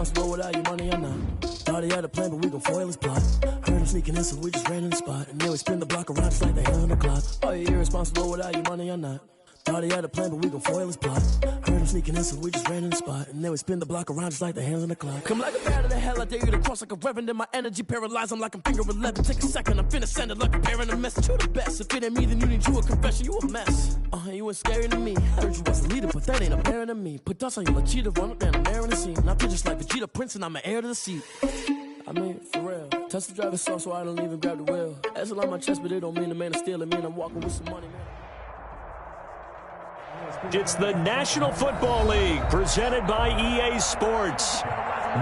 irresponsible without your money or not. Thought he had a plan, but we gon' foil his plot. Heard him sneaking in, so we just ran in the spot. And then we spin the block around just like the hand on the clock. Are you irresponsible without your money or not? Thought he had a plan, but we gon' foil his plot. Heard him sneaking in, so we just ran in the spot. And then we spin the block around just like the hands on the clock. Come like a bat of the hell, I dare you to cross like a reverend. And my energy paralyzed, I'm like I'm finger 11. Take a second, I'm finna send it like a parent a message. You the best, if it ain't me, then you need you a confession. You a mess, you ain't scary to me. Heard you was a leader, but that ain't apparent to me. Put dust on you like cheetah, run up down the air in the scene. I feel just like Vegeta Prince and I'm an heir to the seat. I mean, for real. Touch the driver's soft so I don't even grab the wheel. That's on my chest, but it don't mean the man is stealing. Mean I'm walking with some money, man. It's the National Football League presented by EA Sports.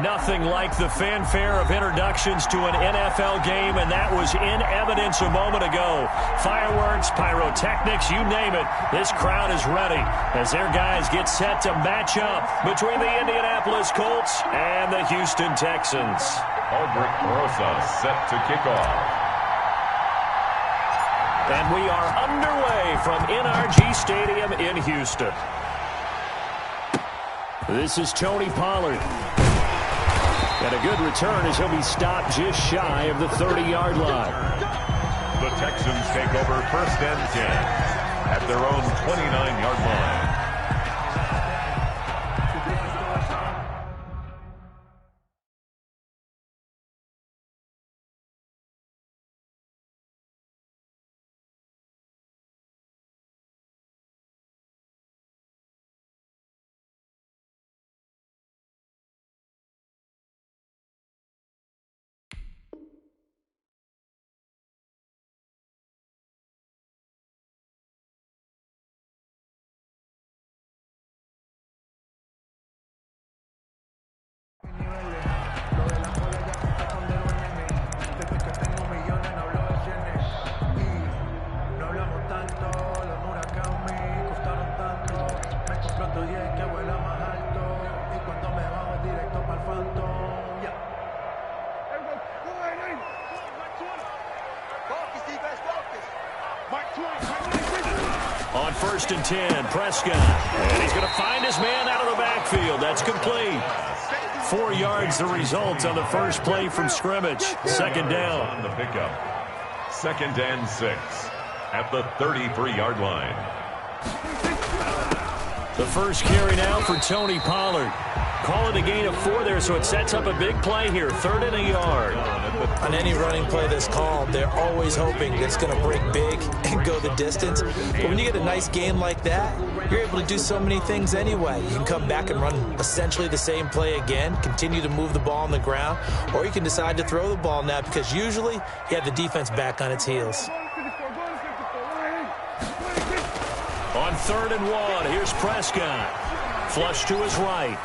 Nothing like the fanfare of introductions to an NFL game, and that was in evidence a moment ago. Fireworks, pyrotechnics, you name it. This crowd is ready as their guys get set to match up between the Indianapolis Colts and the Houston Texans. Aldrich Rosa set to kick off. And we are underway from NRG Stadium in Houston. This is Tony Pollard. And a good return as he'll be stopped just shy of the 30-yard line. The Texans take over 1st and 10 at their own 29-yard line. On 1st and 10, Prescott. And he's going to find his man out of the backfield. That's complete. 4 yards the result on the first play from scrimmage. 2nd down. On the pickup. 2nd and 6 at the 33-yard line. The first carry now for Tony Pollard. Call it a gain of 4 there, so it sets up a big play here. 3rd and a yard. On any running play that's called, they're always hoping that it's going to break big and go the distance. But when you get a nice gain like that, you're able to do so many things anyway. You can come back and run essentially the same play again, continue to move the ball on the ground, or you can decide to throw the ball now because usually you have the defense back on its heels. On 3rd and 1, here's Prescott. Flush to his right.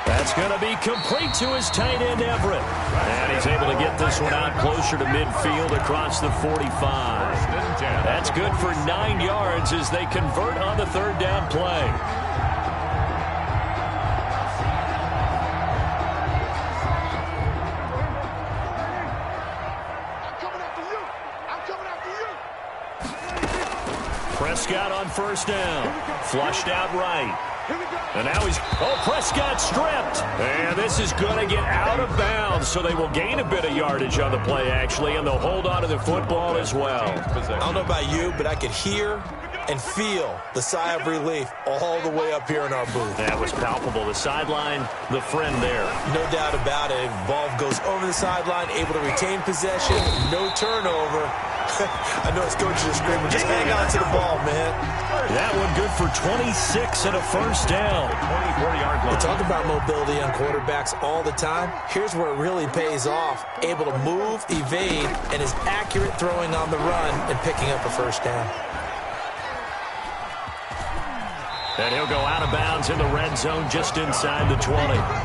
That's going to be complete to his tight end, Everett. And he's able to get this one out closer to midfield across the 45. That's good for 9 yards as they convert on the 3rd down play. Prescott on 1st down. Flushed out right. And now Prescott stripped. And this is going to get out of bounds, so they will gain a bit of yardage on the play, actually, and they'll hold on to the football as well. I don't know about you, but I could hear and feel the sigh of relief all the way up here in our booth. That was palpable. The sideline, the friend there. No doubt about it. Ball goes over the sideline, able to retain possession, no turnover. I know his coaches are screaming, just hang on to the ball, man. That one good for 26 and a 1st down. 24-yard line. We talk about mobility on quarterbacks all the time. Here's where it really pays off. Able to move, evade, and is accurate throwing on the run and picking up a 1st down. And he'll go out of bounds in the red zone just inside the 20.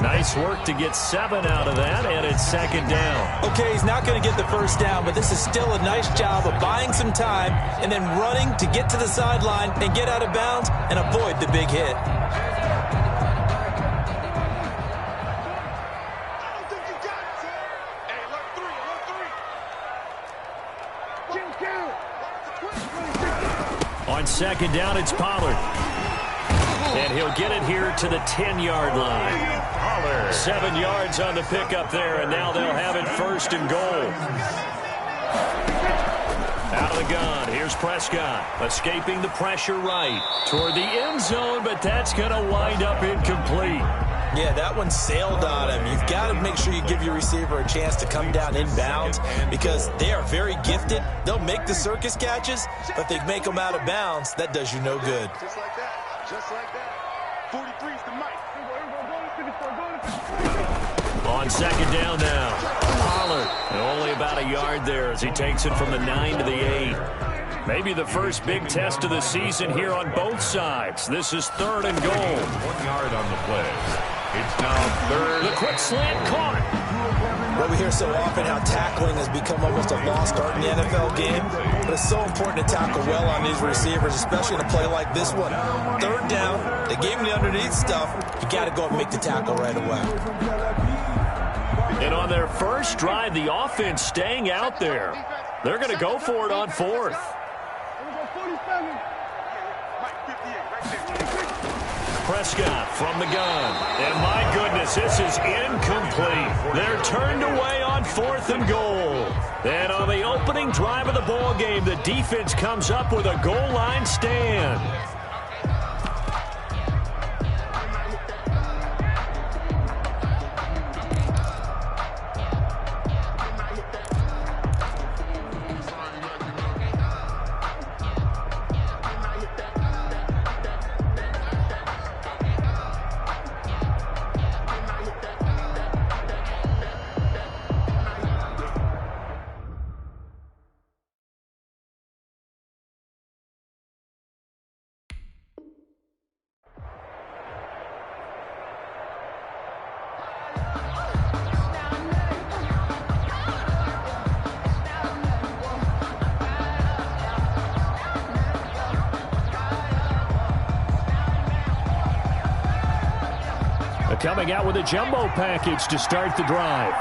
Nice work to get 7 out of that, and it's 2nd down. Okay, he's not going to get the 1st down, but this is still a nice job of buying some time and then running to get to the sideline and get out of bounds and avoid the big hit. On 2nd down, it's Pollard. And he'll get it here to the 10-yard line. 7 yards on the pickup there, and now they'll have it first and goal. Out of the gun, here's Prescott, escaping the pressure right toward the end zone, but that's going to wind up incomplete. Yeah, that one sailed on him. You've got to make sure you give your receiver a chance to come down inbounds because they are very gifted. They'll make the circus catches, but if they make them out of bounds, that does you no good. Just like that. Just like that. 43's the mic. On second down now, Pollard, only about a yard there as he takes it from the 9 to the 8. Maybe the first big test of the season here on both sides. This is 3rd and goal. 1 yard on the play. It's now 3rd. The quick slant caught. Well, we hear so often how tackling has become almost a lost art in the NFL game, but it's so important to tackle well on these receivers, especially in a play like this one. 3rd down, they gave him the underneath stuff. You got to go and make the tackle right away. And on their first drive, the offense staying out there. They're going to go for it on 4th. Prescott from the gun. And my goodness, this is incomplete. They're turned away on 4th and goal. And on the opening drive of the ball game, the defense comes up with a goal line stand. Coming out with a jumbo package to start the drive.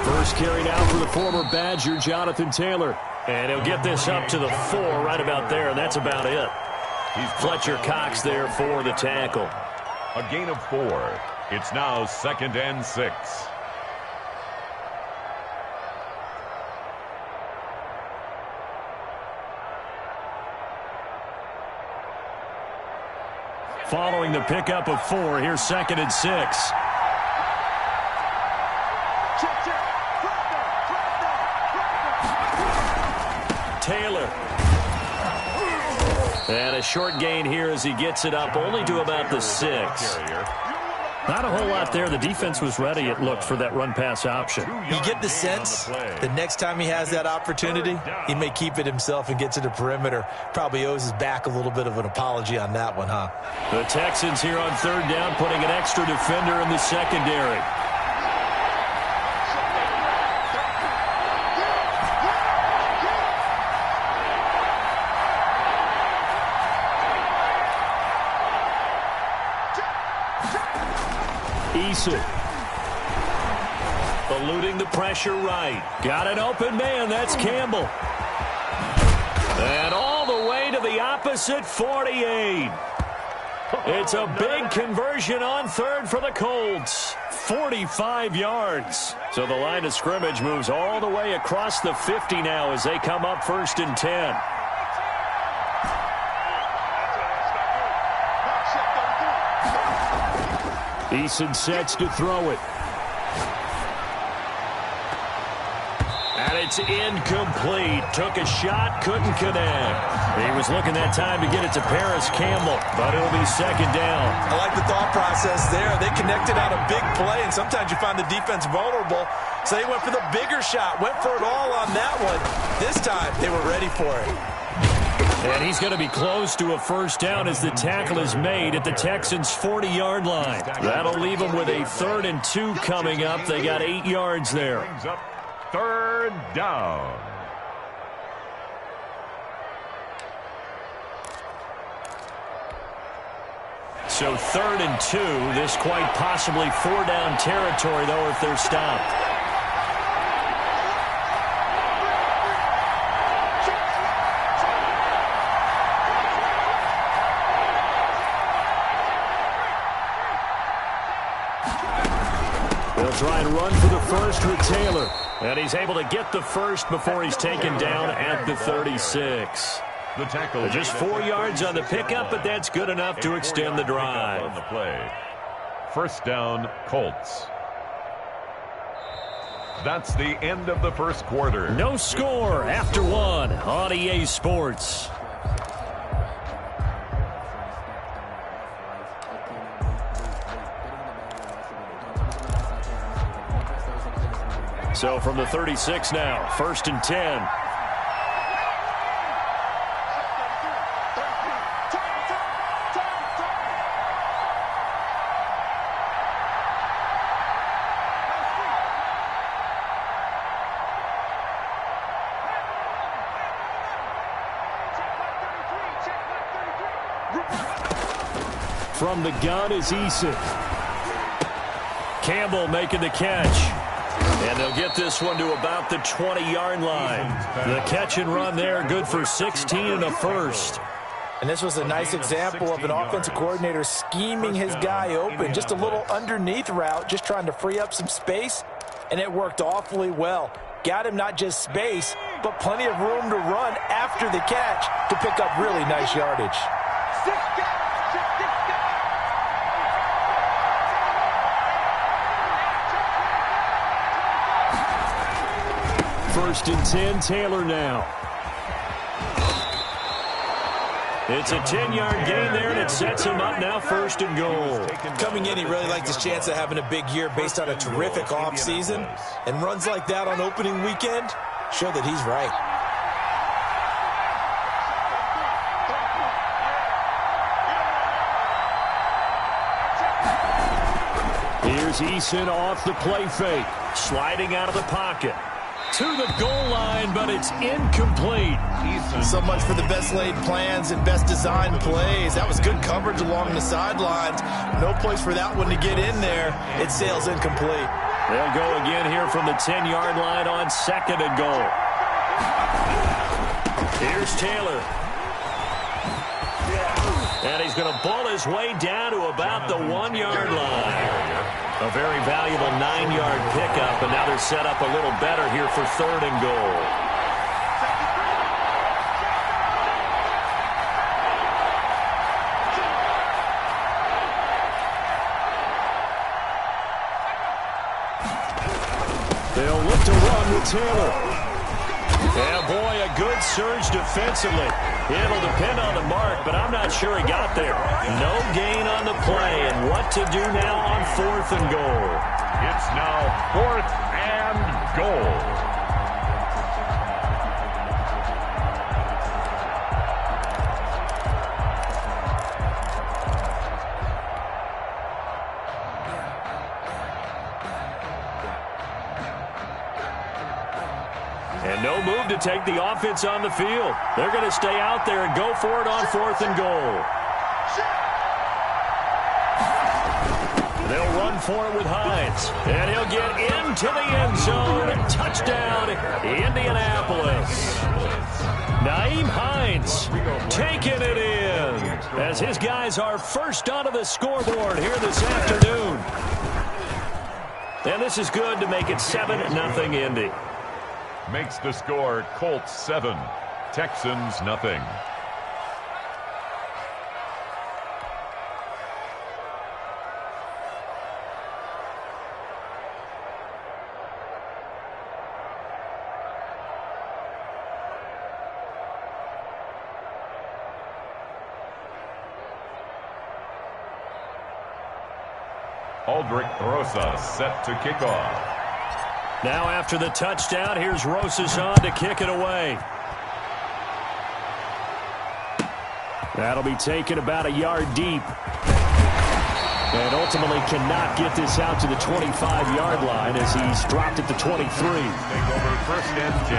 First carried out for the former Badger, Jonathan Taylor. And he'll get this up to the 4 right about there, and that's about it. Fletcher Cox there for the tackle. A gain of 4. It's now 2nd and 6. Following the pickup of 4, here's 2nd and 6. Taylor. And a short gain here as he gets it up only to about the 6. Not a whole lot there. The defense was ready, it looked, for that run-pass option. You get the sense the next time he has that opportunity, he may keep it himself and get to the perimeter. Probably owes his back a little bit of an apology on that one, huh? The Texans here on 3rd down, putting an extra defender in the secondary. Eason. Eluding the pressure right. Got an open man. That's Campbell. And all the way to the opposite 48. It's a big conversion on 3rd for the Colts. 45 yards. So the line of scrimmage moves all the way across the 50 now as they come up 1st and 10. Eason sets to throw it. And it's incomplete. Took a shot, couldn't connect. He was looking that time to get it to Paris Campbell, but it'll be 2nd down. I like the thought process there. They connected on a big play, and sometimes you find the defense vulnerable. So they went for the bigger shot, went for it all on that one. This time, they were ready for it. And he's going to be close to a 1st down as the tackle is made at the Texans' 40-yard line. That'll leave them with a 3rd and 2 coming up. They got 8 yards there. Brings up 3rd down. So 3rd and 2. This quite possibly 4-down territory, though, if they're stopped. try and run for the first with Taylor. And he's able to get the first before he's taken down at the 36. The tackle. Just 4 yards on the pickup, but that's good enough to extend the drive. On the play. First down, Colts. That's the end of the first quarter. No score after one on EA Sports. So from the 36 now, 1st and 10. From the gun is Eason. Campbell making the catch. And they'll get this one to about the 20-yard line. The catch and run there, good for 16 and a first. And this was a nice example of an offensive coordinator scheming his guy open. Just a little underneath route, just trying to free up some space. And it worked awfully well. Got him not just space, but plenty of room to run after the catch to pick up really nice yardage. First and 10, Taylor now. It's a 10-yard gain there, and it sets him up now 1st and goal. Coming in, he really liked his chance of having a big year based on a terrific offseason. And runs like that on opening weekend show that he's right. Here's Eason off the play fake. Sliding out of the pocket. To the goal line, but it's incomplete. So much for the best laid plans and best designed plays. That was good coverage along the sidelines. No place for that one to get in there. It sails incomplete. They'll go again here from the 10-yard line on 2nd and goal. Here's Taylor. And he's going to bull his way down to about the 1-yard line. A very valuable 9-yard pickup, and now they're set up a little better here for 3rd and goal. They'll look to run with Taylor. Yeah, boy, a good surge defensively. It'll depend on the mark, but I'm not sure he got there. No gain on the play, and what to do now on 4th and goal. It's now 4th and goal. And no move to take the offense on the field. They're going to stay out there and go for it on 4th and goal. They'll run for it with Hines. And he'll get into the end zone. Touchdown, Indianapolis. Nyheim Hines taking it in as his guys are first onto the scoreboard here this afternoon. And this is good to make it 7-0 Indy. Makes the score Colts 7, Texans nothing. Aldrich Rosas set to kick off. Now after the touchdown, here's Rosas on to kick it away. That'll be taken about a yard deep. And ultimately cannot get this out to the 25-yard line as he's dropped at the 23. Take over 1st and 10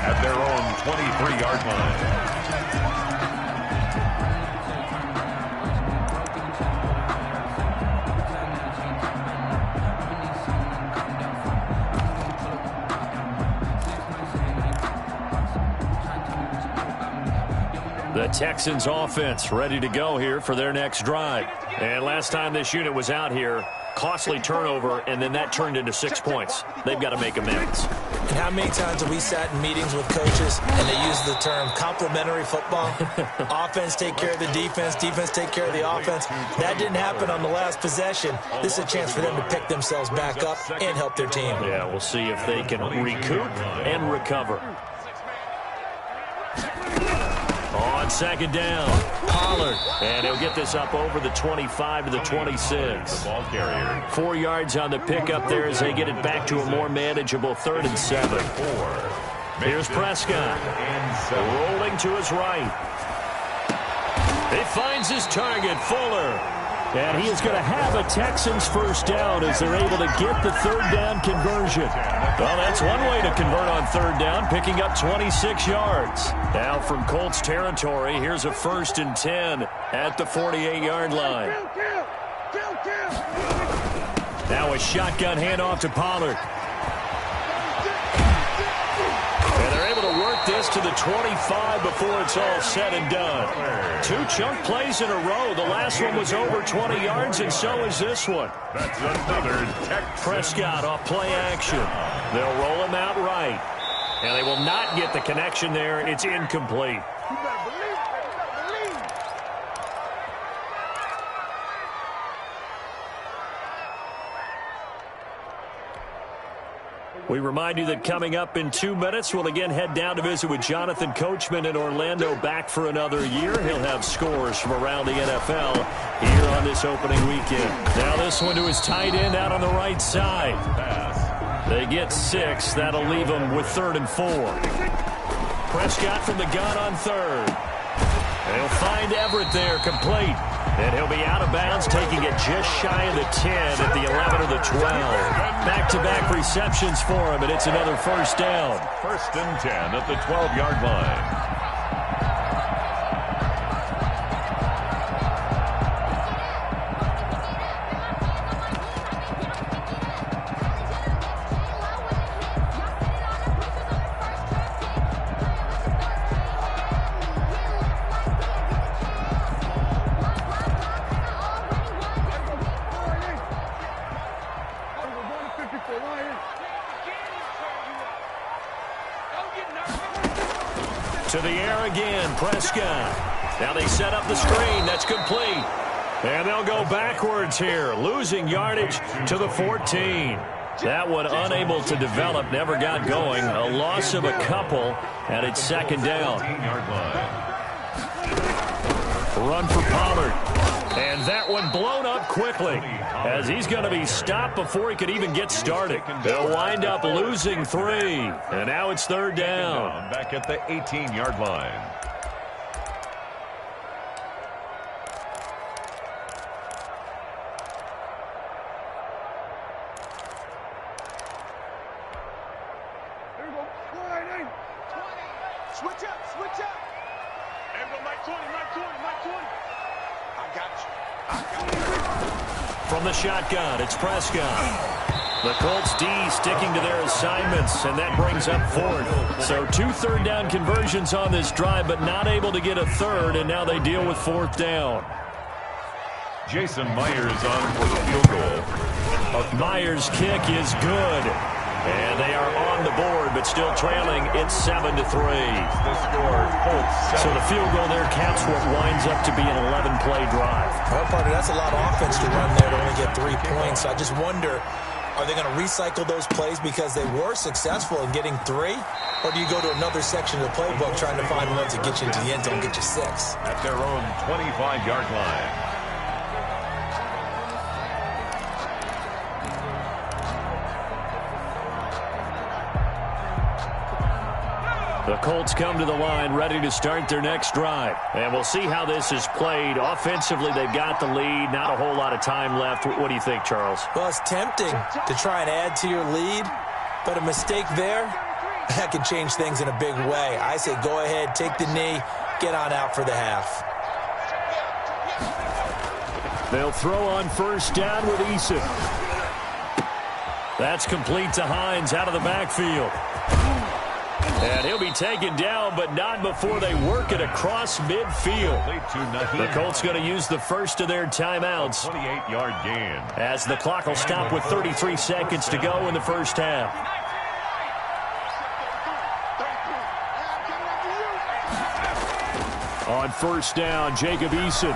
at their own 23-yard line. The Texans offense ready to go here for their next drive. And last time this unit was out here, costly turnover, and then that turned into 6 points. They've got to make amends. And how many times have we sat in meetings with coaches and they use the term complementary football? Offense take care of the defense, defense take care of the offense. That didn't happen on the last possession. This is a chance for them to pick themselves back up and help their team. Yeah, we'll see if they can recoup and recover. On second down, Pollard, and he'll get this up over the 25 to the 26. Ball carrier. 4 yards on the pickup there as they get it back to a more manageable 3rd and 7. Here's Prescott, rolling to his right. He finds his target, Fuller. And he is going to have a Texans first down as they're able to get the 3rd down conversion. Well, that's one way to convert on 3rd down, picking up 26 yards. Now from Colts territory, here's a 1st and 10 at the 48-yard line. Now a shotgun handoff to Pollard. And they're able to work this to the 25 before it's all said and done. 2 chunk plays in a row. The last one was over 20 yards, and so is this one. That's another Prescott off play action. They'll roll him out right. And they will not get the connection there. It's incomplete. We remind you that coming up in 2 minutes, we'll again head down to visit with Jonathan Coachman in Orlando, back for another year. He'll have scores from around the NFL here on this opening weekend. Now this one to his tight end out on the right side. They get 6. That'll leave them with 3rd and 4. Prescott from the gun on 3rd. And he'll find Everett there, complete. And he'll be out of bounds, taking it just shy of the 10 at the 11 or the 12. Back-to-back receptions for him, and it's another first down. 1st and 10 at the 12-yard line. To the air again, Prescott. Now they set up the screen. That's complete. And they'll go backwards here, losing yardage to the 14. That one unable to develop, never got going. A loss of a couple, and it's 2nd down. Run for Pollard. And that one blown up quickly as he's going to be stopped before he could even get started. They'll wind up losing 3. And now it's 3rd down. Back at the 18-yard line. Switch up, switch up. Everybody, Mike 20, Mike 20, Mike 20. I got you. From the shotgun, it's Prescott. The Colts D sticking to their assignments, and that brings up 4th. So 2 3rd down conversions on this drive, but not able to get a 3rd, and now they deal with 4th down. Jason Myers on for the field goal. Myers' kick is good. And they are on the board, but still trailing. It's 7-3. The score, Colts. So the field goal there counts what winds up to be an 11-play drive. Well, partner, that's a lot of offense to run there to only get 3 points. I just wonder, are they going to recycle those plays because they were successful in getting 3? Or do you go to another section of the playbook trying to find ones that get you into the end zone and get you 6? At their own 25-yard line. The Colts come to the line ready to start their next drive. And we'll see how this is played. Offensively, they've got the lead. Not a whole lot of time left. What do you think, Charles? Well, it's tempting to try and add to your lead, but a mistake there, that can change things in a big way. I say go ahead, take the knee, get on out for the half. They'll throw on first down with Eason. That's complete to Hines out of the backfield. And he'll be taken down, but not before they work it across midfield. The Colts going to use the first of their timeouts. 28-yard gain. As the clock will stop with 33 seconds to go in the first half. On first down, Jacob Eason.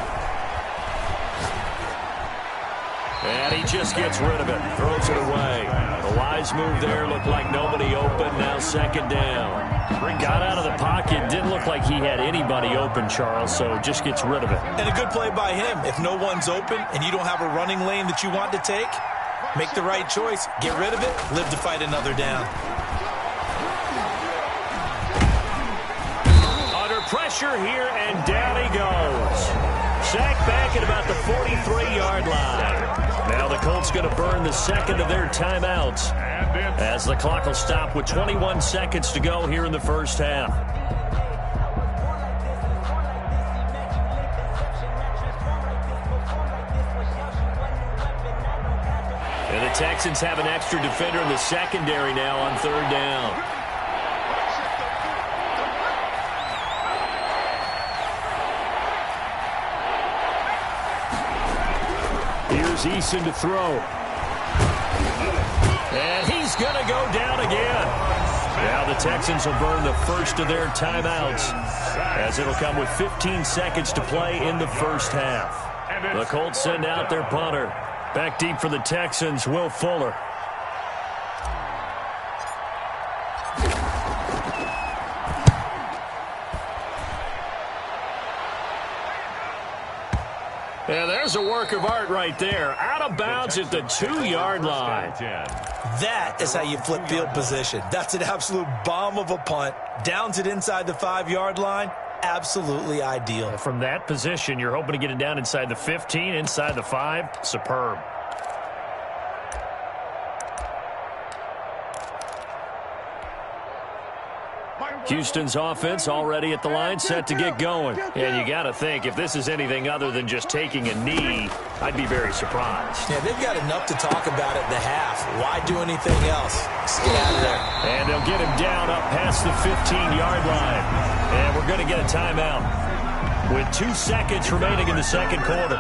And he just gets rid of it. Throws it away. A wise move there. Looked like nobody open. Now second down. Got out of the pocket. Didn't look like he had anybody open, Charles, so just gets rid of it. And a good play by him. If no one's open and you don't have a running lane that you want to take, make the right choice. Get rid of it. Live to fight another down. Under pressure here, and down he goes. Sacked back at about the 43-yard line. Now the Colts going to burn the second of their timeouts as the clock will stop with 21 seconds to go here in the first half. And the Texans have an extra defender in the secondary now on third down. Here's Eason to throw. And he's going to go down again. Now the Texans will burn the first of their timeouts as it'll come with 15 seconds to play in the first half. The Colts send out their punter. Back deep for the Texans, Will Fuller. Yeah, there's a work of art right there. Out of bounds at the 2-yard line. That is how you flip field position. That's an absolute bomb of a punt. Downs it inside the 5-yard line. Absolutely ideal. From that position, you're hoping to get it down inside the 15, inside the 5. Superb. Houston's offense already at the line, set to get going. And you got to think, if this is anything other than just taking a knee, I'd be very surprised. Yeah, they've got enough to talk about at the half. Why do anything else? Just get out of there. And they'll get him down up past the 15-yard line. And we're going to get a timeout with 2 seconds remaining in the second quarter.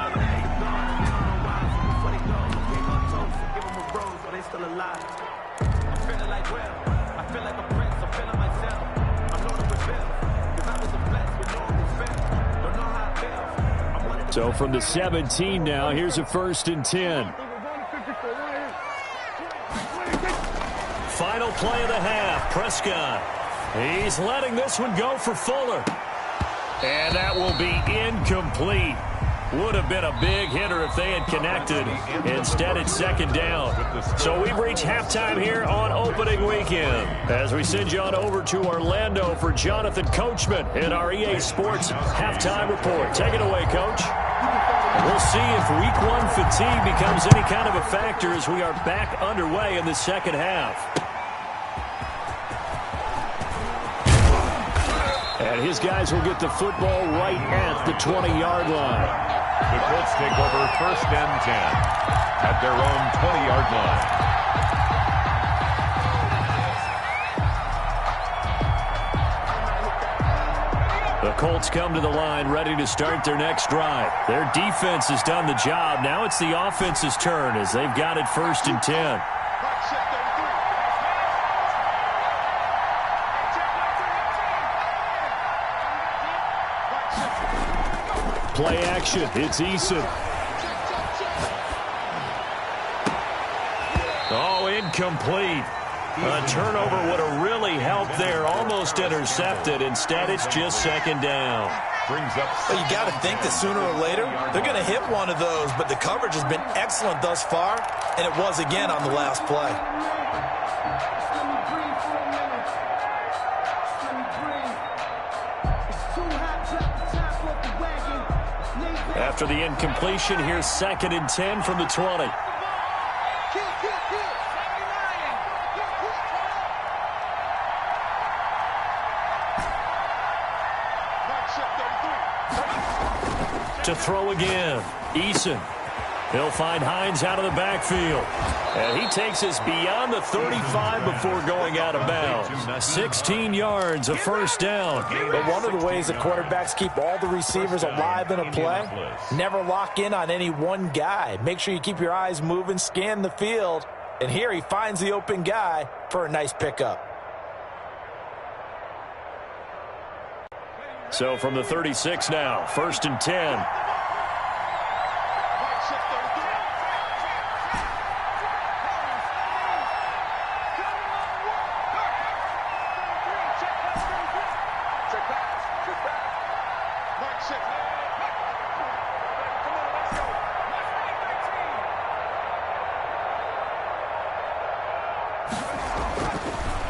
So from the 17 now, here's a 1st and 10. Final play of the half, Prescott. He's letting this one go for Fuller. And that will be incomplete. Would have been a big hitter if they had connected. Instead, it's second down. So we've reached halftime here on opening weekend. As we send you on over to Orlando for Jonathan Coachman in our EA Sports halftime report. Take it away, Coach. We'll see if week 1 fatigue becomes any kind of a factor as we are back underway in the second half. And his guys will get the football right at the 20-yard line. The Colts take over 1st and 10 at their own 20-yard line. The Colts come to the line ready to start their next drive. Their defense has done the job. Now it's the offense's turn as they've got it 1st and 10. Play action. It's Eason. Oh, incomplete. A turnover would have really helped there. Almost intercepted. Instead, it's just second down. Brings up. Well, you got to think that sooner or later they're going to hit one of those, but the coverage has been excellent thus far, and it was again on the last play. After the incompletion, here's 2nd and 10 from the 20. To throw again, Eason. He'll find Hines out of the backfield. And he takes us beyond the 35 before going out of bounds. 16 yards, a first down. But one of the ways that quarterbacks keep all the receivers alive in a play, never lock in on any one guy. Make sure you keep your eyes moving, scan the field. And here he finds the open guy for a nice pickup. So from the 36 now, 1st and 10.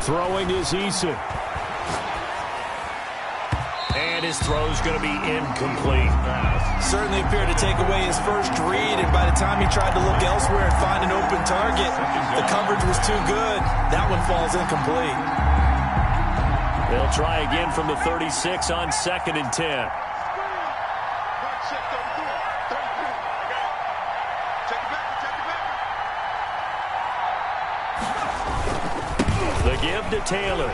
Throwing is Eason. And his throw's going to be incomplete. Certainly appeared to take away his first read, and by the time he tried to look elsewhere and find an open target, the coverage was too good. That one falls incomplete. They'll try again from the 36 on 2nd and 10. The give to Taylor.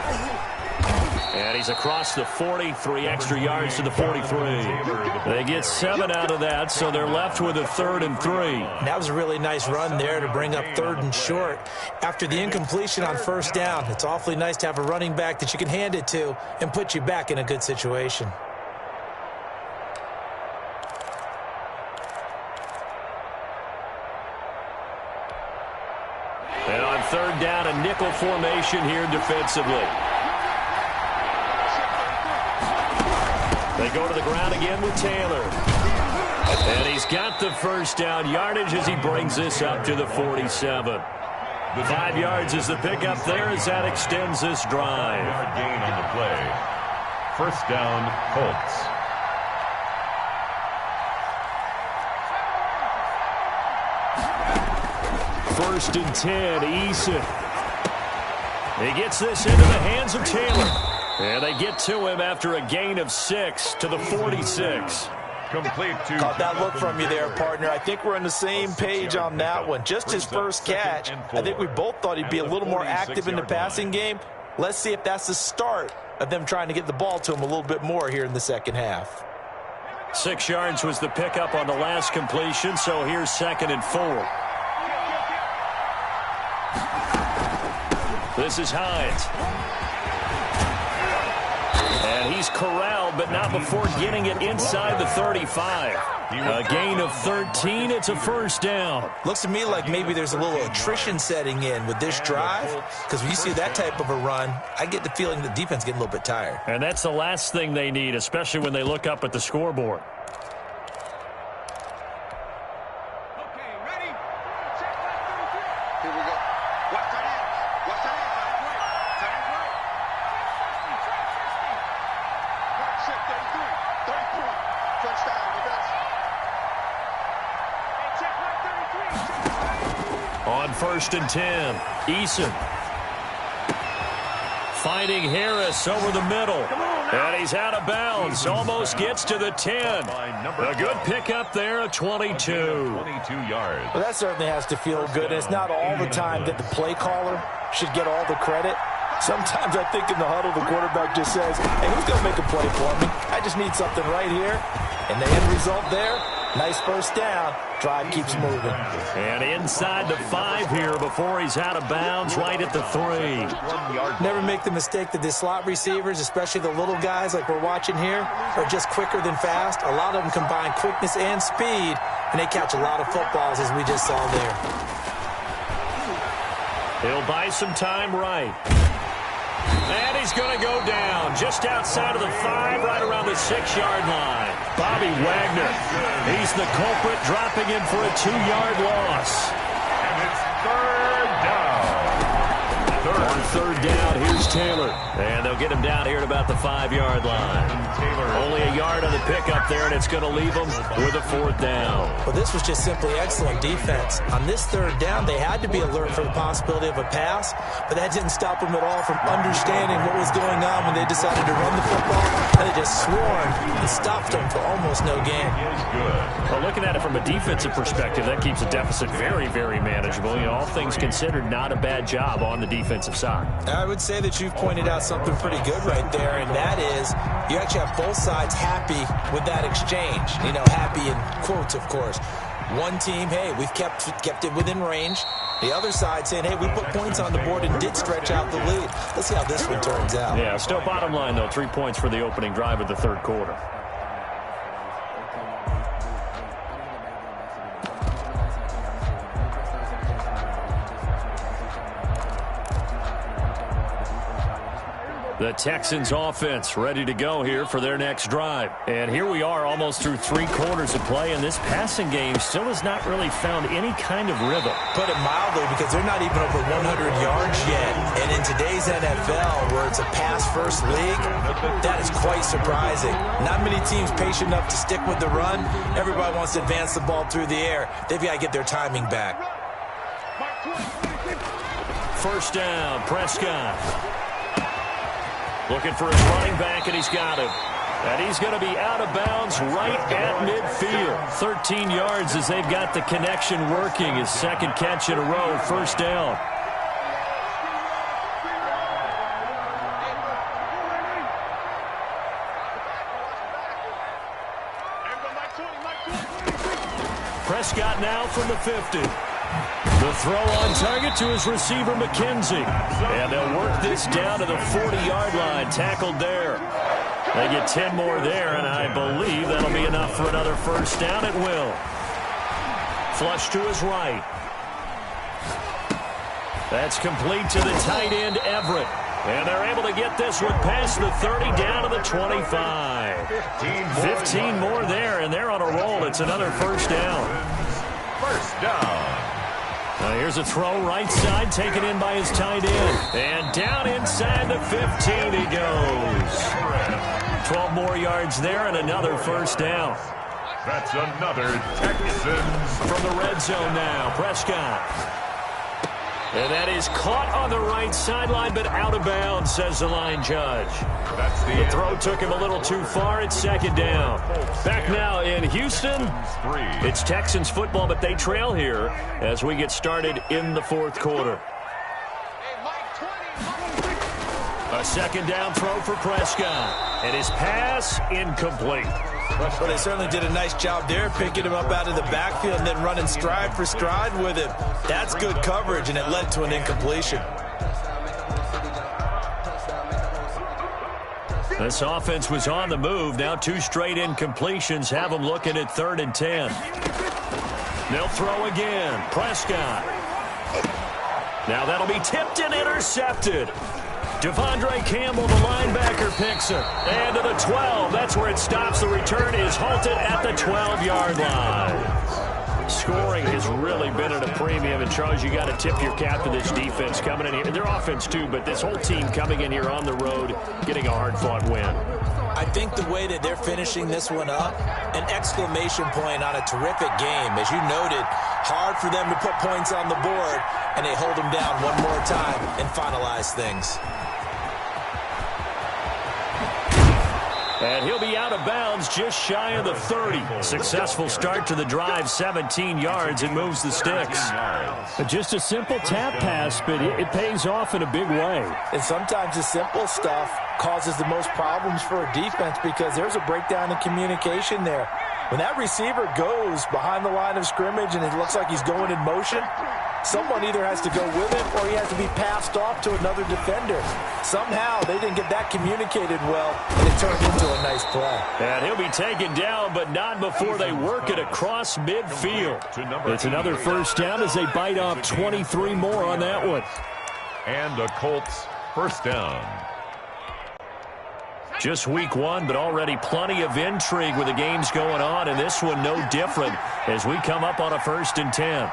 And he's across the 40, 3 extra yards to the 43. They get 7 out of that, so they're left with a 3rd and 3. That was a really nice run there to bring up 3rd and short. After the incompletion on 1st down, it's awfully nice to have a running back that you can hand it to and put you back in a good situation. And on 3rd down, a nickel formation here defensively. They go to the ground again with Taylor. And he's got the first down yardage as he brings this up to the 47. 5 yards is the pickup there as that extends this drive. Yard gain on the play. 1st down, Colts. First and 10, Eason. He gets this into the hands of Taylor. And they get to him after a gain of 6 to the 46. Complete to Caught that look from you there, partner. I think we're on the same page on that one. Just his first catch. I think we both thought he'd be a little more active in the passing game. Let's see if that's the start of them trying to get the ball to him a little bit more here in the second half. 6 yards was the pickup on the last completion, so here's 2nd and 4. This is Hines. And he's corralled, but not before getting it inside the 35. A gain of 13. It's a first down. Looks to me like maybe there's a little attrition setting in with this drive, because when you see that type of a run, I get the feeling the defense getting a little bit tired. And that's the last thing they need, especially when they look up at the scoreboard. On 1st and 10, Eason. Finding Harris over the middle. And he's out of bounds. Almost gets to the 10. A good pickup there at 22. 22 yards. Well, that certainly has to feel good. And it's not all the time that the play caller should get all the credit. Sometimes I think in the huddle, the quarterback just says, hey, who's going to make a play for me? I just need something right here. And the end result there, nice first down. Drive keeps moving. And inside the 5 here before he's out of bounds, right at the 3. Never make the mistake that the slot receivers, especially the little guys like we're watching here, are just quicker than fast. A lot of them combine quickness and speed, and they catch a lot of footballs, as we just saw there. He'll buy some time right. And he's going to go down just outside of the 5, right around the 6-yard line. Bobby Wagner, he's the culprit, dropping in for a 2-yard loss. And it's 3rd down. 3rd. third down. Here's Taylor. And they'll get him down here at about the 5-yard line. Only a yard on the pickup there, and it's going to leave them with a fourth down. Well, this was just simply excellent defense. On this third down, they had to be alert for the possibility of a pass, but that didn't stop them at all from understanding what was going on when they decided to run the football, and they just swarmed and stopped them for almost no gain. Well, looking at it from a defensive perspective, that keeps the deficit very, very manageable. You know, all things considered, not a bad job on the defensive side. I would say that you've pointed out something pretty good right there, and that is you actually have both sides happy with that exchange. You know, happy in quotes, of course. One team, hey, we've kept it within range. The other side saying, hey, we put points on the board and did stretch out the lead. Let's see how this one turns out. Yeah, still bottom line, though, 3 points for the opening drive of the third quarter. The Texans offense ready to go here for their next drive. And here we are almost through 3 quarters of play, and this passing game still has not really found any kind of rhythm. Put it mildly, because they're not even over 100 yards yet. And in today's NFL, where it's a pass-first league, that is quite surprising. Not many teams patient enough to stick with the run. Everybody wants to advance the ball through the air. They've got to get their timing back. First down, Prescott. Looking for his running back, and he's got him. And he's going to be out of bounds right at midfield. 13 yards as they've got the connection working. His second catch in a row, first down. Prescott now from the 50. The throw on target to his receiver, McKenzie. And they'll work this down to the 40-yard line. Tackled there. They get 10 more there, and I believe that'll be enough for another first down. It will. Flush to his right. That's complete to the tight end, Everett. And they're able to get this one past the 30 down to the 25. 15 more there, and they're on a roll. It's another first down. First down. Here's a throw right side, taken in by his tight end. And down inside the 15 he goes. 12 more yards there and another first down. That's another Texans. From the red zone now, Prescott. And that is caught on the right sideline, but out of bounds, says the line judge. The throw took him a little too far. It's second down. Back now in Houston. It's Texans football, but they trail here as we get started in the fourth quarter. A second down throw for Prescott. And his pass incomplete. Well, they certainly did a nice job there, picking him up out of the backfield and then running stride for stride with him. That's good coverage, and it led to an incompletion. This offense was on the move. Now 2 straight incompletions have them looking at 3rd and 10. They'll throw again. Prescott. Now that'll be tipped and intercepted. Devondre Campbell, the linebacker, picks it. And to the 12. That's where it stops. The return is halted at the 12-yard line. Scoring has really been at a premium. And, Charles, you got to tip your cap to this defense coming in here. Their offense, too, but this whole team coming in here on the road, getting a hard-fought win. I think the way that they're finishing this one up, an exclamation point on a terrific game. As you noted, hard for them to put points on the board, and they hold them down one more time and finalize things. And he'll be out of bounds just shy of the 30. Successful start to the drive, 17 yards, and moves the sticks. Just a simple tap pass, but it pays off in a big way. And sometimes the simple stuff causes the most problems for a defense because there's a breakdown in communication there. When that receiver goes behind the line of scrimmage and it looks like he's going in motion, someone either has to go with him or he has to be passed off to another defender. Somehow they didn't get that communicated well, and it turned into a nice play. And he'll be taken down, but not before they work it across midfield. It's another first down as they bite off 23 more on that one. And the Colts first down. Just week 1, but already plenty of intrigue with the games going on, and this one no different as we come up on a 1st and 10.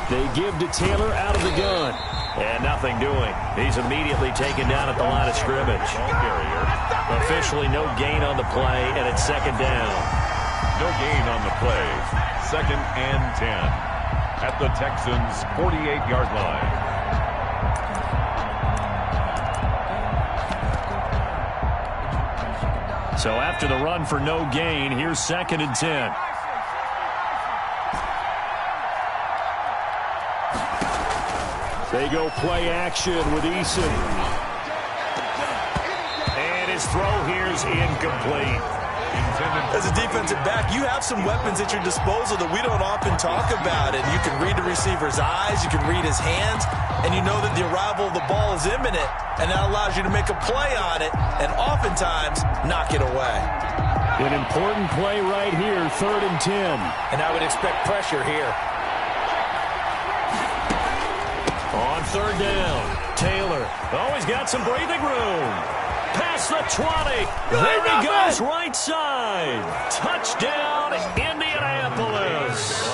They give to Taylor out of the gun. And nothing doing. He's immediately taken down at the line of scrimmage. Officially no gain on the play, and it's second down. No gain on the play. 2nd and 10 at the Texans' 48-yard line. So after the run for no gain, here's 2nd and 10. They go play action with Eason. And his throw here is incomplete. As a defensive back, you have some weapons at your disposal that we don't often talk about. And you can read the receiver's eyes, you can read his hands, and you know that the arrival of the ball is imminent. And that allows you to make a play on it and oftentimes knock it away. An important play right here, 3rd and 10. And I would expect pressure here. On 3rd down, Taylor. Oh, he's got some breathing room. Past the 20. There he goes, right side. Touchdown, Indianapolis.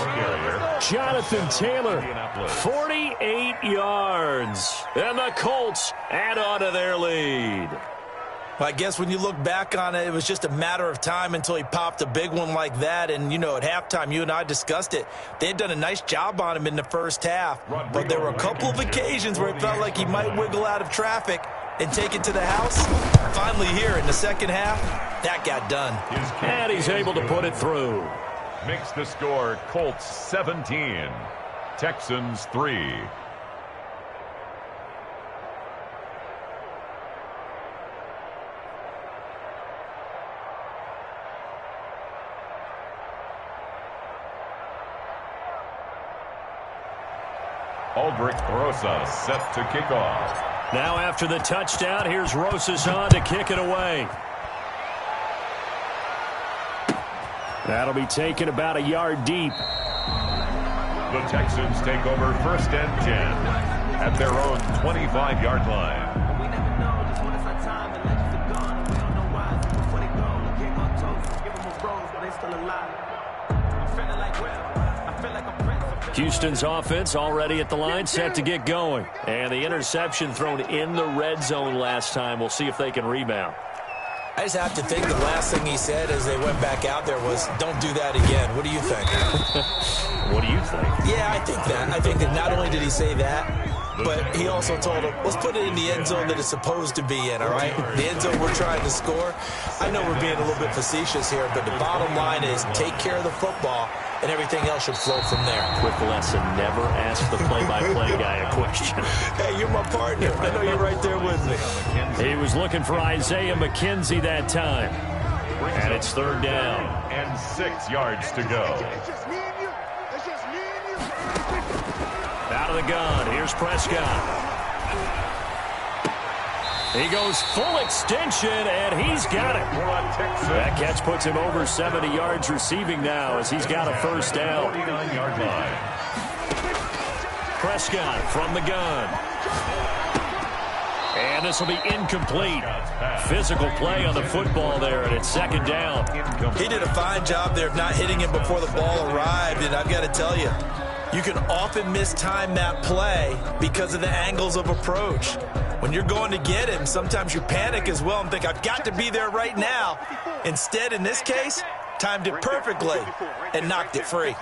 Jonathan Taylor, 48 yards. And the Colts add on to their lead. Well, I guess when you look back on it, it was just a matter of time until he popped a big one like that. And, you know, at halftime, you and I discussed it. They had done a nice job on him in the first half. But there were a couple of occasions where it felt like he might wiggle out of traffic and take it to the house. Finally here in the second half, that got done. And he's able to put it through. Makes the score Colts 17, Texans 3. Aldrich Rosas set to kick off. Now after the touchdown, here's Rosas on to kick it away. That'll be taken about a yard deep. The Texans take over 1st and 10 at their own 25-yard line. Houston's offense already at the line, set to get going. And the interception thrown in the red zone last time. We'll see if they can rebound. I just have to think the last thing he said as they went back out there was, don't do that again. What do you think? What do you think? Yeah, I think that. I think that not only did he say that, but he also told him, let's put it in the end zone that it's supposed to be in, all right? The end zone we're trying to score. I know we're being a little bit facetious here, but the bottom line is take care of the football, and everything else should flow from there. Quick lesson, never ask the play-by-play guy a question. Hey, you're my partner. I know you're right there with me. He was looking for Isaiah McKenzie that time. And it's 3rd down. And 6 yards to go. Out of the gun, here's Prescott. He goes full extension, and he's got it. That catch puts him over 70 yards receiving now as he's got a 1st down. 49-yard line. Prescott from the gun. And this will be incomplete. Physical play on the football there, and it's 2nd down. He did a fine job there of not hitting him before the ball arrived, and I've got to tell you, you can often mistime that play because of the angles of approach. When you're going to get him, sometimes you panic as well and think, I've got to be there right now. Instead, in this case, timed it perfectly and knocked it free.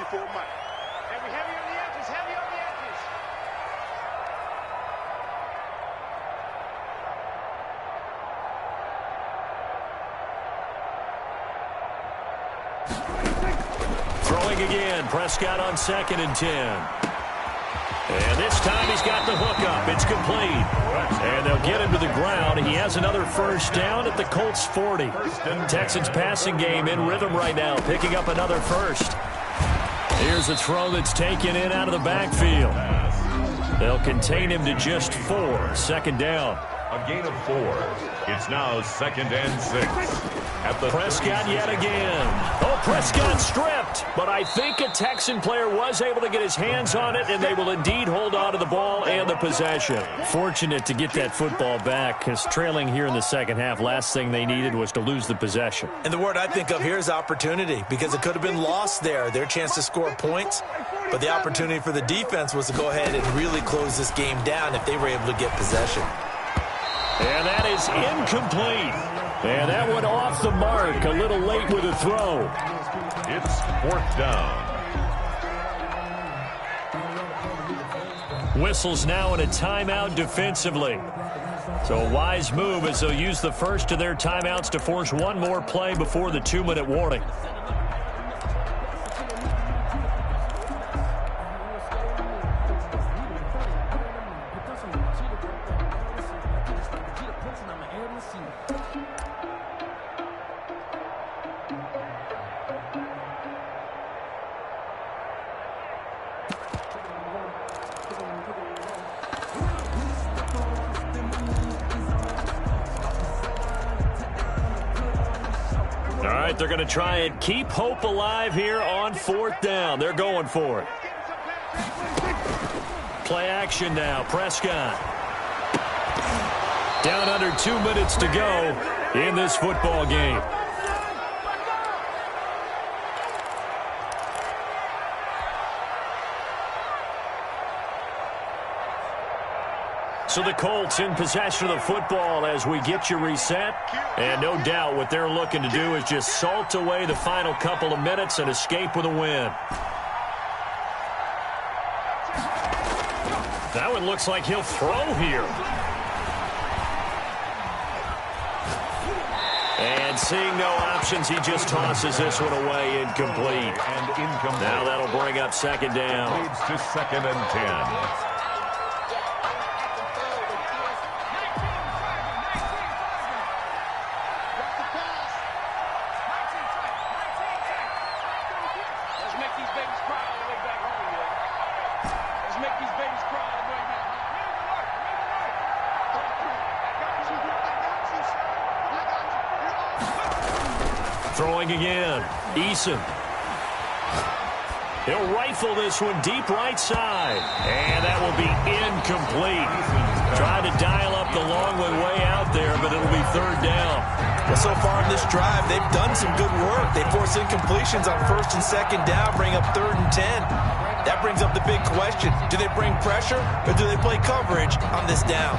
Throwing again, Prescott on 2nd and 10. And this time he's got the hook up. It's complete. And they'll get him to the ground. He has another 1st down at the Colts 40. Texans passing game in rhythm right now, picking up another 1st. Here's a throw that's taken in out of the backfield. They'll contain him to just 4. 2nd down. A gain of 4. It's now 2nd and 6. At the Prescott yet again. Oh, Prescott stripped. But I think a Texan player was able to get his hands on it, and they will indeed hold on to the ball and the possession. Fortunate to get that football back, because trailing here in the second half, last thing they needed was to lose the possession. And the word I think of here is opportunity, because it could have been lost there. Their chance to score points. But the opportunity for the defense was to go ahead and really close this game down if they were able to get possession. And that is incomplete. And that went off the mark. A little late with a throw. It's 4th down. Whistles now in a timeout defensively. So a wise move as they'll use the first of their timeouts to force one more play before the 2-minute warning. They're going to try and keep hope alive here on 4th down. They're going for it. Play action now. Prescott. Down under 2 minutes to go in this football game. So the Colts in possession of the football as we get you reset. And no doubt what they're looking to do is just salt away the final couple of minutes and escape with a win. That one looks like he'll throw here. And seeing no options, he just tosses this one away incomplete. And incomplete. Now that'll bring up 2nd down. Leads to 2nd and 10. Throwing again. Eason. He'll rifle this one deep right side. And that will be incomplete. Trying to dial up the long way out there, but it'll be 3rd down. Well, so far in this drive, they've done some good work. They force incompletions on 1st and 2nd down, bring up 3rd and 10. That brings up the big question. Do they bring pressure or do they play coverage on this down?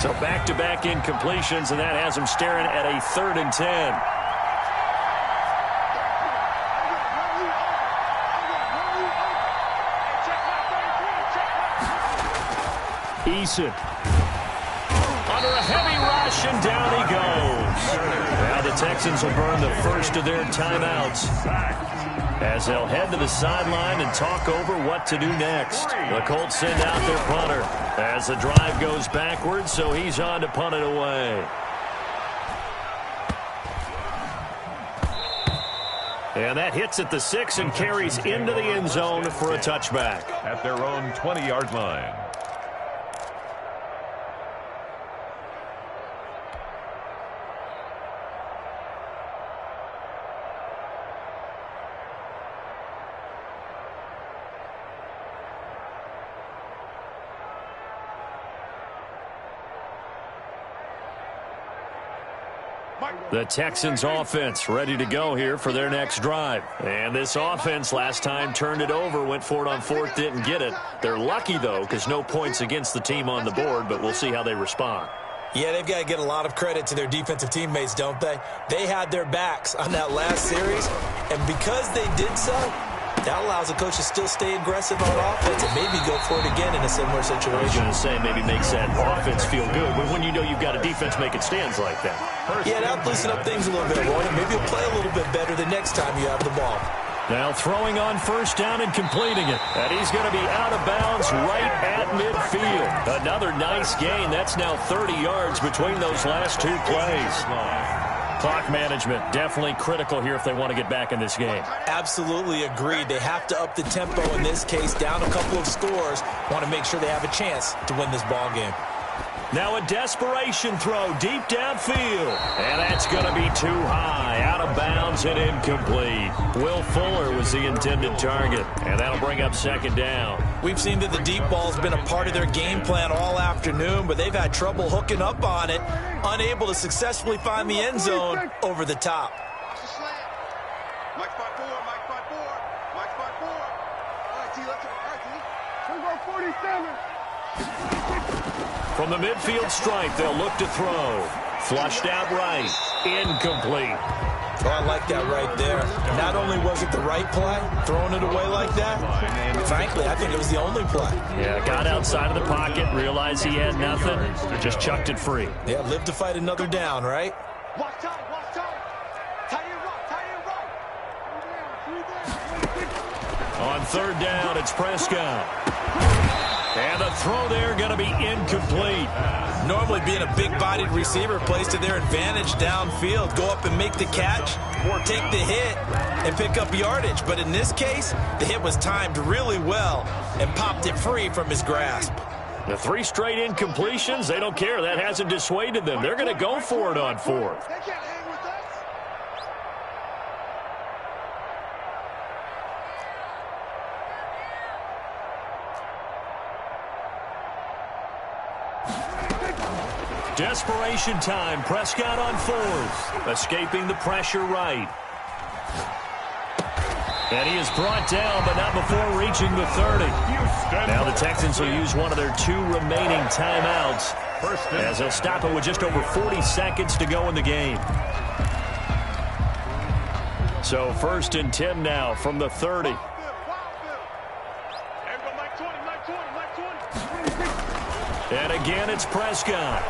So back-to-back incompletions, and that has them staring at a 3rd and 10. Eason. Under a heavy rush, and down he goes. Now the Texans will burn the first of their timeouts as they'll head to the sideline and talk over what to do next. The Colts send out their punter as the drive goes backwards, so he's on to punt it away. And that hits at the 6 and carries into the end zone for a touchback. At their own 20-yard line. The Texans offense ready to go here for their next drive. And this offense last time turned it over, went for it on 4th, didn't get it. They're lucky, though, because no points against the team on the board, but we'll see how they respond. Yeah, they've got to get a lot of credit to their defensive teammates, don't they? They had their backs on that last series, and because they did so, that allows the coach to still stay aggressive on offense and maybe go for it again in a similar situation. I was going to say maybe makes that offense feel good, but when you know you've got a defense making stands like that. Yeah, that'll loosen up things a little bit, Roy. Maybe you'll play a little bit better the next time you have the ball. Now throwing on 1st down and completing it. And he's going to be out of bounds right at midfield. Another nice gain. That's now 30 yards between those last two plays. Clock management definitely critical here if they want to get back in this game. Absolutely agreed. They have to up the tempo in this case, down a couple of scores. Want to make sure they have a chance to win this ball game. Now a desperation throw deep downfield. And that's going to be too high. Out of bounds and incomplete. Will Fuller was the intended target. And that'll bring up second down. We've seen that the deep ball's been a part of their game plan all afternoon, but they've had trouble hooking up on it, unable to successfully find the end zone over the top. Mike 5-4, Mike 5-4, Mike 5-4. All right, T, let's go. All right, T. We'll go 47. From the midfield stripe, they'll look to throw. Flushed out right. Incomplete. Oh, I like that right there. Not only was it the right play, throwing it away like that, frankly, I think it was the only play. Yeah, got outside of the pocket, realized he had nothing, just chucked it free. Yeah, live to fight another down, right? Watch out, watch out. Tie it right. On third down, it's Prescott. And the throw there going to be incomplete. Normally being a big-bodied receiver plays to their advantage downfield. Go up and make the catch or take the hit and pick up yardage. But in this case, the hit was timed really well and popped it free from his grasp. The 3 straight incompletions, they don't care. That hasn't dissuaded them. They're going to go for it on fourth. They can't hang with us. Desperation time. Prescott on fourth. Escaping the pressure right. And he is brought down, but not before reaching the 30. Now the Texans will use one of their 2 remaining timeouts as they'll stop it with just over 40 seconds to go in the game. So 1st and 10 now from the 30. And again, it's Prescott.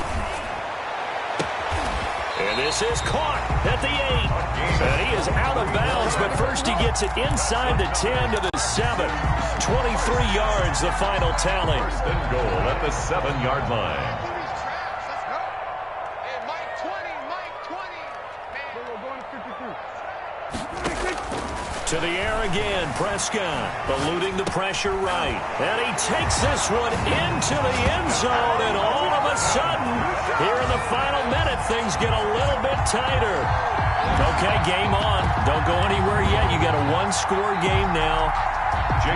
And this is caught at the 8. And he is out of bounds, but first he gets it inside the 10 to the 7. 23 yards, the final tally. 1st and goal at the 7-yard line. To the air again, Prescott, eluding the pressure right. And he takes this one into the end zone, and all of a sudden, here in the final minute, things get a little bit tighter. Okay, game on. Don't go anywhere yet. You got a 1-score game now.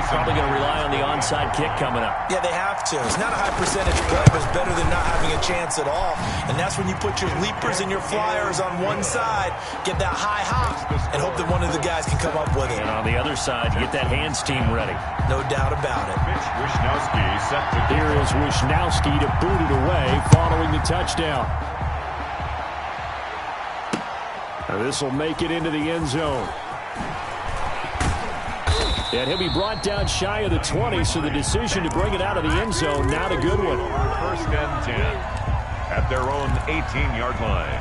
Probably going to rely on the onside kick coming up. Yeah, they have to. It's not a high percentage play, but it's better than not having a chance at all. And that's when you put your leapers and your flyers on one side, get that high hop, and hope that one of the guys can come up with it. And on the other side, you get that hands team ready. No doubt about it. Mitch Wishnowsky set to go. Here is Wishnowsky to boot it away following the touchdown. Now this will make it into the end zone. And he'll be brought down shy of the 20, so the decision to bring it out of the end zone, not a good one. 1st and 10 at their own 18-yard line.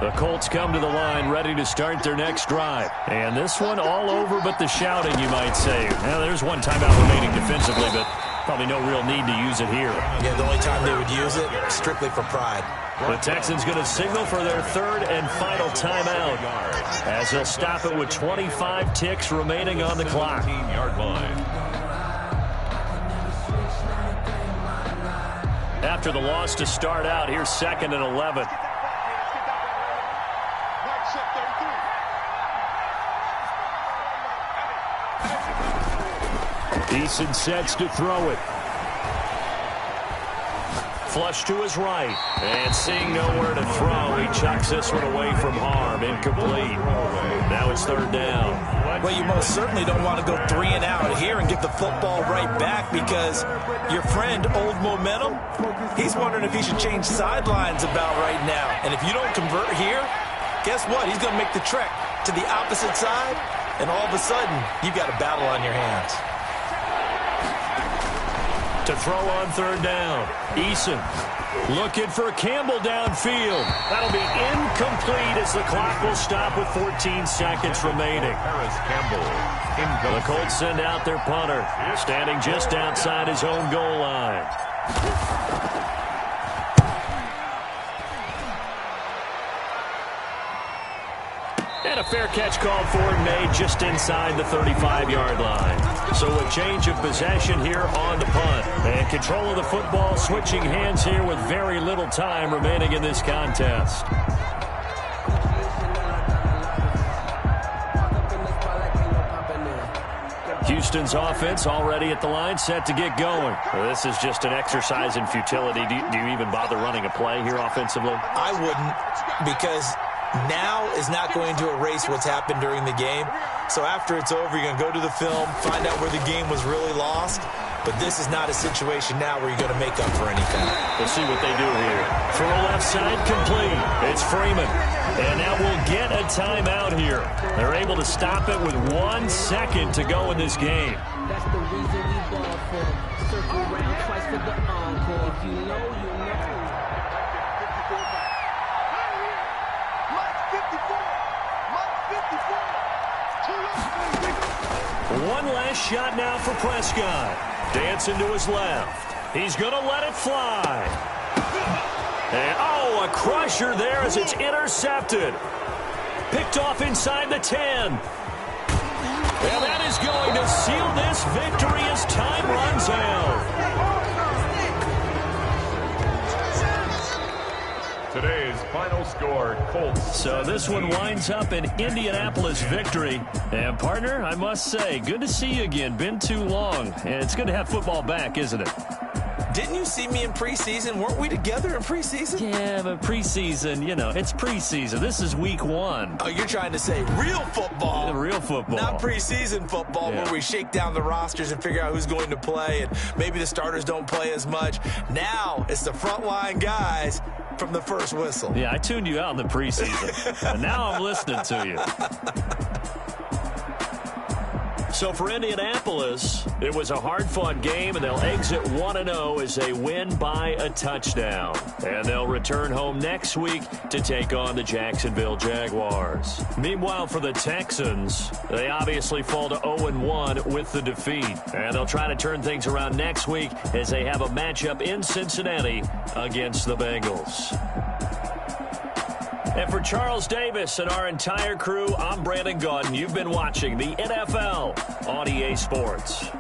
The Colts come to the line ready to start their next drive. And this one all over but the shouting, you might say. Now, there's one timeout remaining defensively, but probably no real need to use it here. Yeah, the only time they would use it, strictly for pride. The Texans going to signal for their 3rd and final timeout as they'll stop it with 25 ticks remaining on the clock. 18-yard line. After the loss to start out, here's 2nd and 11. Eason sets to throw it. Flush to his right. And seeing nowhere to throw, he chucks this one away from harm. Incomplete. Now it's 3rd down. Well, you most certainly don't want to go 3 and out here and get the football right back because your friend, Old Momentum, he's wondering if he should change sidelines about right now. And if you don't convert here, guess what? He's going to make the trek to the opposite side, and all of a sudden, you've got a battle on your hands. To throw on 3rd down. Eason looking for Campbell downfield. That'll be incomplete as the clock will stop with 14 seconds remaining. Harris Campbell. The Colts send out their punter, standing just outside his own goal line. And a fair catch called for and made just inside the 35-yard line. So a change of possession here on the punt. And control of the football switching hands here with very little time remaining in this contest. Houston's offense already at the line, set to get going. Well, this is just an exercise in futility. Do you even bother running a play here offensively? I wouldn't, because now is not going to erase what's happened during the game. So after it's over, you're going to go to the film, find out where the game was really lost. But this is not a situation now where you're going to make up for anything. We'll see what they do here. Throw left side complete. It's Freeman. And that will get a timeout here. They're able to stop it with 1 second to go in this game. That's the reason we ball for. Circle round twice for the encore. If you know, you know. One last shot now for Prescott. Dancing to his left. He's going to let it fly. And, oh, a crusher there as it's intercepted. Picked off inside the 10. And that is going to seal this victory as time runs out. Today's final score, Colts. So this one winds up an Indianapolis victory. And, partner, I must say, good to see you again. Been too long. And it's good to have football back, isn't it? Didn't you see me in preseason? Weren't we together in preseason? Yeah, but preseason, you know, it's preseason. This is week 1. Oh, you're trying to say real football. The real football. Not preseason football, yeah, where we shake down the rosters and figure out who's going to play, and maybe the starters don't play as much. Now it's the frontline guys from the first whistle. Yeah, I tuned you out in the preseason. And now I'm listening to you. So for Indianapolis, it was a hard-fought game, and they'll exit 1-0 as they win by a touchdown. And they'll return home next week to take on the Jacksonville Jaguars. Meanwhile, for the Texans, they obviously fall to 0-1 with the defeat. And they'll try to turn things around next week as they have a matchup in Cincinnati against the Bengals. And for Charles Davis and our entire crew, I'm Brandon Gaudin. You've been watching the NFL on EA Sports.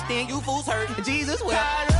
understand you fools hurt. Jesus will.